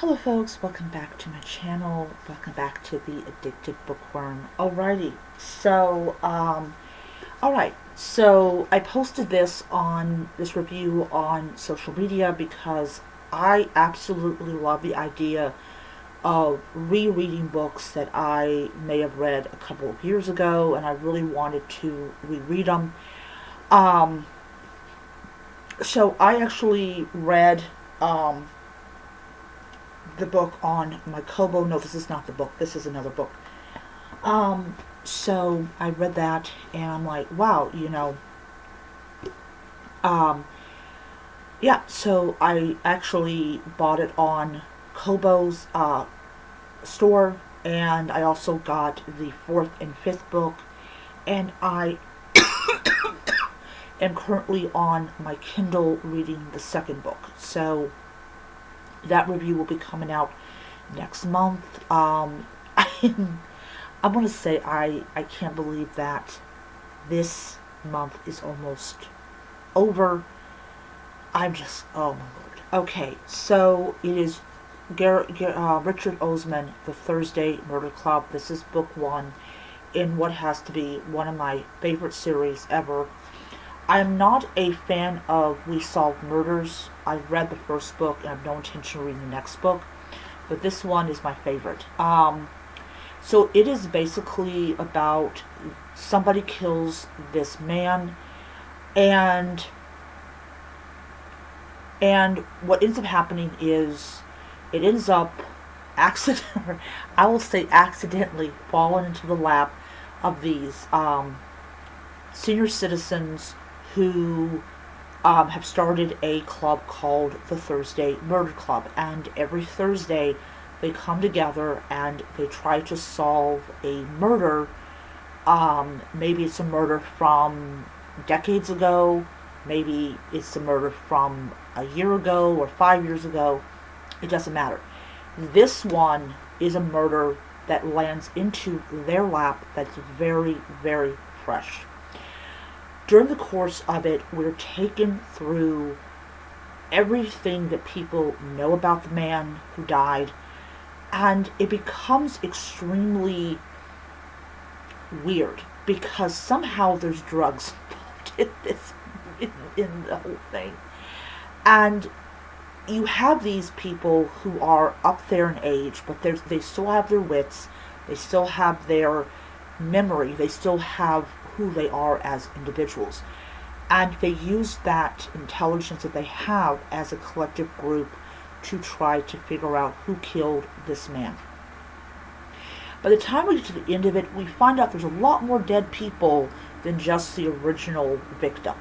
Hello folks, welcome back to my channel. Welcome back to the Addicted Bookworm. So I posted this review on social media because I absolutely love the idea of rereading books that I may have read a couple of years ago, and I really wanted to reread them. So I actually read the book on my Kobo. No, this is not the book. This is another book. So I read that and I'm like, wow, yeah, so I actually bought it on Kobo's store, and I also got the fourth and fifth book, and I am currently on my Kindle reading the second book. So that review will be coming out next month. I want to say I can't believe that this month is almost over. Oh my lord. Okay, so it is Richard Osman, The Thursday Murder Club. This is book one in what has to be one of my favorite series ever. I am not a fan of We Solve Murders. I've read the first book and I have no intention of reading the next book, but this one is my favorite. So it is basically about somebody kills this man, and what ends up happening is it ends up accidentally falling into the lap of these senior citizens who have started a club called the Thursday Murder Club, and every Thursday they come together and they try to solve a murder. Maybe it's a murder from decades ago, maybe it's a murder from a year ago or 5 years ago. It doesn't matter. This one is a murder that lands into their lap that's very, very fresh. During the course of it, we're taken through everything that people know about the man who died, and it becomes extremely weird because somehow there's drugs involved in the whole thing. And you have these people who are up there in age, but they still have their wits, they still have their memory, they still have who they are as individuals, and they use that intelligence that they have as a collective group to try to figure out who killed this man. By the time we get to the end of it, we find out there's a lot more dead people than just the original victim,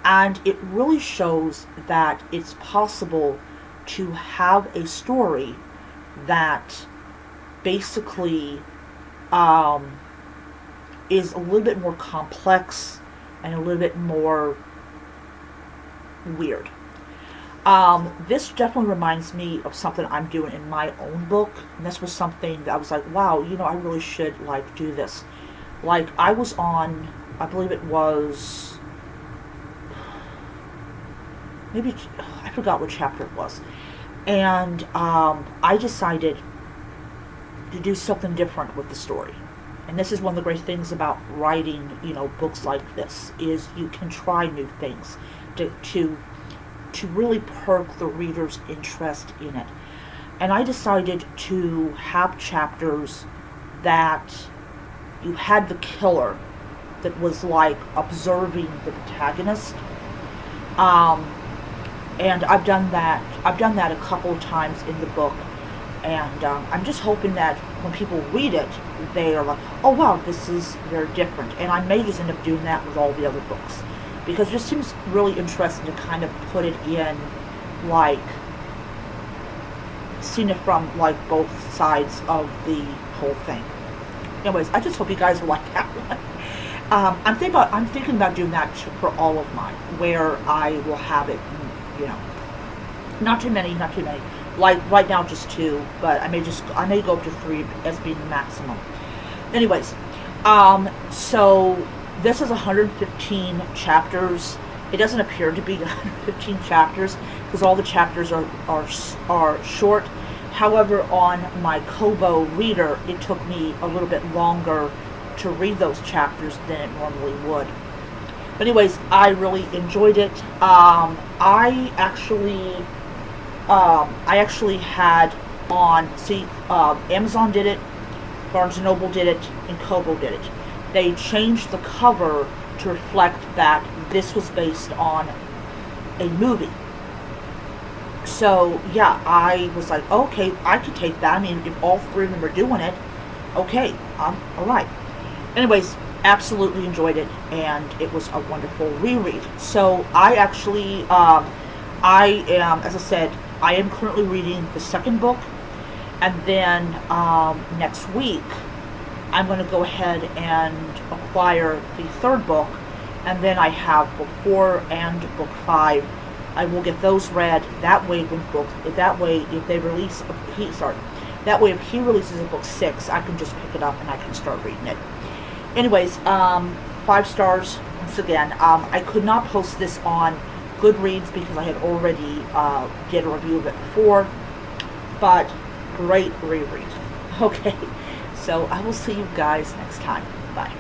and it really shows that it's possible to have a story that basically is a little bit more complex and a little bit more weird. This definitely reminds me of something I'm doing in my own book, and this was something that I was like, wow, I really should do this. I was on, I believe it was, maybe, I forgot what chapter it was, and I decided to do something different with the story. And this is one of the great things about writing, books like this, is you can try new things to really perk the reader's interest in it. And I decided to have chapters that you had the killer that was observing the protagonist. And I've done that a couple of times in the book. And I'm just hoping that when people read it, they are like, oh wow, this is very different. And I may just end up doing that with all the other books, because it just seems really interesting to kind of put it in, seeing it from both sides of the whole thing. Anyways, I just hope you guys will like that one. I'm thinking about doing that for all of mine, where I will have it, not too many. Right now just 2, but I may go up to 3 as being the maximum. Anyways, so this is 115 chapters. It doesn't appear to be 115 chapters because all the chapters are short. However, on my Kobo reader, it took me a little bit longer to read those chapters than it normally would. But anyways, I really enjoyed it. I actually had Amazon did it, Barnes& Noble did it, and Kobo did it. They changed the cover to reflect that this was based on a movie. So, yeah, I was like, okay, I could take that. I mean, if all three of them are doing it, okay, alright. Anyways, absolutely enjoyed it, and it was a wonderful reread. So, I am, as I said, I am currently reading the second book, and then next week, I'm going to go ahead and acquire the third book, and then I have book 4 and book 5. I will get those read. That way, if they release, that way if he releases a book 6, I can just pick it up and I can start reading it. Anyways, 5 stars once again. I could not post this on Goodreads because I had already did a review of it before, but great reread. Okay, so I will see you guys next time. Bye.